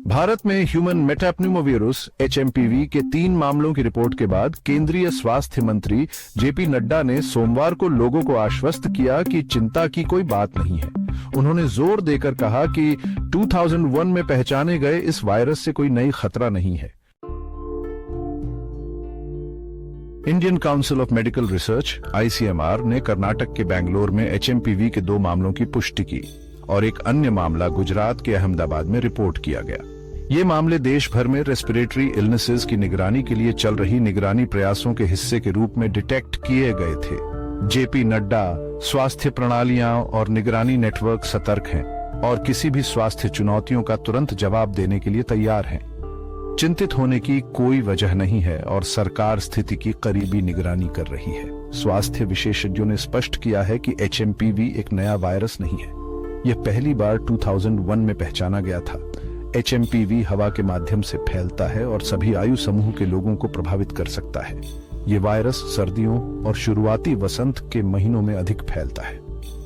भारत में human मेटाप्न्यूमोवायरस HMPV के 3 मामलों की रिपोर्ट के बाद केंद्रीय स्वास्थ्य मंत्री जेपी नड्डा ने सोमवार को लोगों को आश्वस्त किया कि चिंता की कोई बात नहीं है। उन्होंने जोर देकर कहा कि 2001 में पहचाने गए इस वायरस से कोई नई खतरा नहीं है। Indian council of medical research (ICMR) ने कर्नाटक के बेंगलोर में एचएमपीवी के 2 मामलों की पुष्टि की और एक अन्य मामला गुजरात के अहमदाबाद में रिपोर्ट किया गया। ये मामले देश भर में रेस्पिरेटरी इलनेसेस की निगरानी के लिए चल रही निगरानी प्रयासों के हिस्से के रूप में डिटेक्ट किए गए थे। जेपी नड्डा, स्वास्थ्य प्रणालियां और निगरानी नेटवर्क सतर्क हैं और किसी भी स्वास्थ्य चुनौतियों का तुरंत जवाब देने के लिए तैयार हैं। चिंतित होने की कोई वजह नहीं है और सरकार स्थिति की करीबी निगरानी कर रही है। स्वास्थ्य विशेषज्ञों ने स्पष्ट किया है कि एचएमपीवी एक नया वायरस नहीं है। यह पहली बार 2001 में पहचाना गया था। एचएमपीवी हवा के माध्यम से फैलता है और सभी आयु समूह के लोगों को प्रभावित कर सकता है। ये वायरस सर्दियों और शुरुआती वसंत के महीनों में अधिक फैलता है।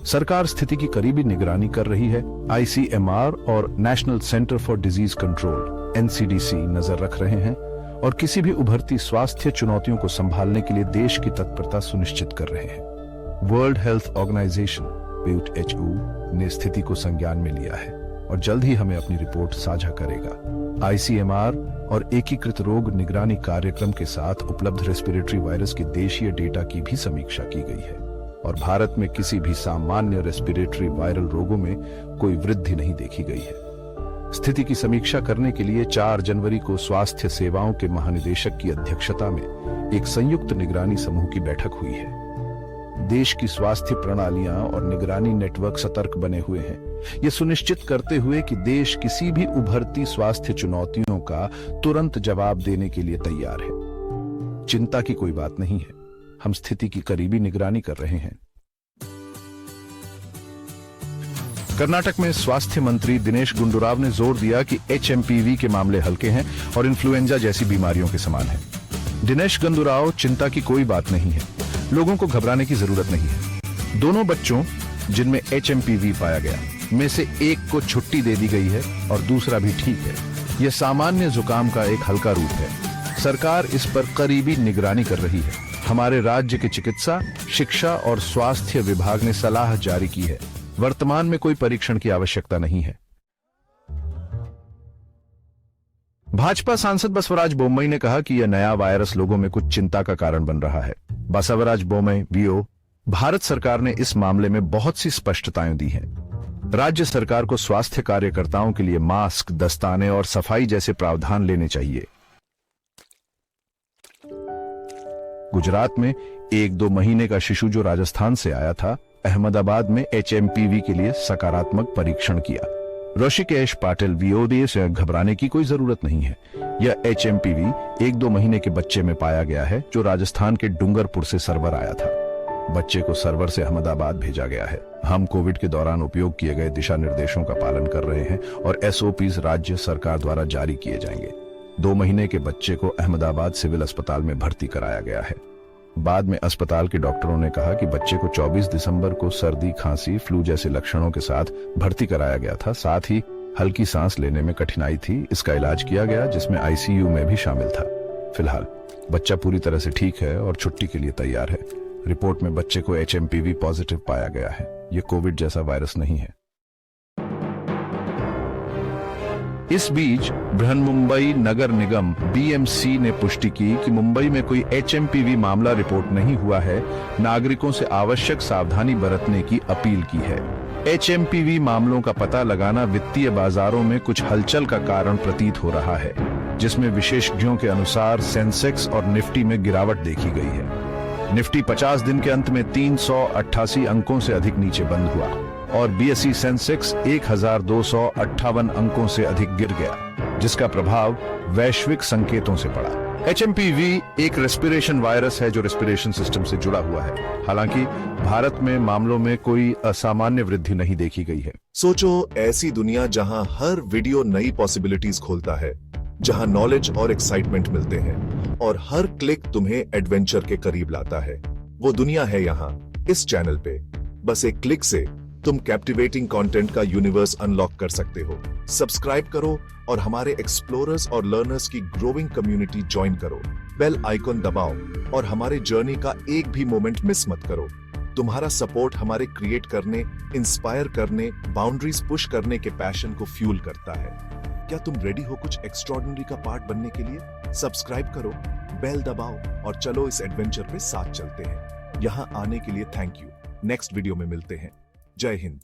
सरकार स्थिति की करीबी निगरानी कर रही है। ICMR और national centre for disease control NCDC नजर रख रहे हैं और किसी भी उभरती स्वास्थ्य चुनौतियों को संभालने के लिए देश की तत्परता सुनिश्चित कर रहे हैं। वर्ल्ड हेल्थ ऑर्गेनाइजेशन WHO ने स्थिति को संज्ञान में लिया है और जल्द ही हमें अपनी रिपोर्ट साझा करेगा। ICMR और एकीकृत रोग निगरानी कार्यक्रम के साथ उपलब्ध रेस्पिरेटरी वायरस के देशीय डेटा की भी समीक्षा की गई है और भारत में किसी भी सामान्य रेस्पिरेटरी वायरल रोगों में कोई वृद्धि नहीं देखी गई है। स्थिति की समीक्षा करने के लिए 4 जनवरी को स्वास्थ्य सेवाओं के महानिदेशक की अध्यक्षता में एक संयुक्त निगरानी समूह की बैठक हुई है। देश की स्वास्थ्य प्रणालियां और निगरानी नेटवर्क सतर्क बने हुए हैं, ये सुनिश्चित करते हुए कि देश किसी भी उभरती स्वास्थ्य चुनौतियों का तुरंत जवाब देने के लिए तैयार है। चिंता की कोई बात नहीं है, हम स्थिति की करीबी निगरानी कर रहे हैं। कर्नाटक में स्वास्थ्य मंत्री दिनेश गुंडूराव ने जोर दिया कि एचएमपीवी के मामले हल्के हैं और इन्फ्लुएंजा जैसी बीमारियों के समान हैं। दिनेश गुंडूराव, चिंता की कोई बात नहीं है, लोगों को घबराने की जरूरत नहीं है। दोनों बच्चों जिनमें एचएमपीवी पाया गया में से एक को छुट्टी दे दी गई है और दूसरा भी ठीक है। यह सामान्य जुकाम का एक हल्का रूप है। सरकार इस पर करीबी निगरानी कर रही है। हमारे राज्य के चिकित्सा, शिक्षा और स्वास्थ्य विभाग ने सलाह जारी की है। वर्तमान में कोई परीक्षण की आवश्यकता नहीं है। भाजपा सांसद बसवराज बोम्मई ने कहा कि यह नया वायरस लोगों में कुछ चिंता का कारण बन रहा है। बसवराज बोम्मई VO, भारत सरकार ने इस मामले में बहुत सी स्पष्टताएं दी हैं। राज्य सरकार को स्वास्थ्य कार्यकर्ताओं के लिए मास्क, दस्ताने और सफाई जैसे प्रावधान लेने चाहिए। गुजरात में 1-2 महीने का शिशु जो राजस्थान से आया था, अहमदाबाद में एचएमपीवी के लिए सकारात्मक परीक्षण किया। ऋषिकेश पाटिल VO से घबराने की कोई जरूरत नहीं है। यह एचएमपीवी 1-2 महीने के बच्चे में पाया गया है जो राजस्थान के डूंगरपुर से सर्वर आया था। बच्चे को सर्वर से अहमदाबाद भेजा गया है। हम कोविड के दौरान उपयोग किए गए दिशा निर्देशों का पालन कर रहे हैं और SOPs राज्य सरकार द्वारा जारी किए जाएंगे। 2 महीने के बच्चे को अहमदाबाद सिविल अस्पताल में भर्ती कराया गया है। बाद में अस्पताल के डॉक्टरों ने कहा कि बच्चे को 24 दिसंबर को सर्दी, खांसी, फ्लू जैसे लक्षणों के साथ भर्ती कराया गया था। साथ ही हल्की सांस लेने में कठिनाई थी। इसका इलाज किया गया जिसमें ICU में भी शामिल था। फिलहाल बच्चा पूरी तरह से ठीक है और छुट्टी के लिए तैयार है। रिपोर्ट में बच्चे को एचएमपीवी पॉजिटिव पाया गया है। यह कोविड जैसा वायरस नहीं है। इस बीच बृहन्मुंबई नगर निगम BMC ने पुष्टि की कि मुंबई में कोई एचएमपीवी मामला रिपोर्ट नहीं हुआ है। नागरिकों से आवश्यक सावधानी बरतने की अपील की है। एचएमपीवी मामलों का पता लगाना वित्तीय बाजारों में कुछ हलचल का कारण प्रतीत हो रहा है, जिसमें विशेषज्ञों के अनुसार सेंसेक्स और निफ्टी में गिरावट देखी गई है। निफ्टी 50 दिन के अंत में 388 अंकों से अधिक नीचे बंद हुआ और BSE सेंसेक्स 1258 अंकों से अधिक गिर गया, जिसका प्रभाव वैश्विक संकेतों से पड़ा। एचएमपीवी एक रेस्पिरेशन वायरस है जो रेस्पिरेशन सिस्टम से जुड़ा हुआ है। हालांकि भारत में मामलों में कोई असामान्य वृद्धि नहीं देखी गई है। सोचो, ऐसी दुनिया जहां हर वीडियो नई पॉसिबिलिटीज खोलता है, जहां नॉलेज और एक्साइटमेंट मिलते हैं और हर क्लिक तुम्हें एडवेंचर के करीब लाता है। वो दुनिया है यहाँ, इस चैनल पे। बस एक क्लिक से तुम कैप्टिवेटिंग कंटेंट का यूनिवर्स अनलॉक कर सकते हो। सब्सक्राइब करो और हमारे एक्सप्लोरर्स और लर्नर्स की ग्रोइंग कम्युनिटी ज्वाइन करो। बेल आइकन दबाओ और हमारे जर्नी का एक भी मोमेंट मिस मत करो। तुम्हारा सपोर्ट हमारे क्रिएट करने, इंस्पायर करने, बाउंड्रीज पुश करने के पैशन को फ्यूल करता है। क्या तुम रेडी हो कुछ एक्स्ट्रॉर्डिनरी का पार्ट बनने के लिए? सब्सक्राइब करो, बेल दबाओ और चलो इस एडवेंचर पे साथ चलते हैं। यहाँ आने के लिए थैंक यू। नेक्स्ट वीडियो में मिलते हैं। जय हिंद।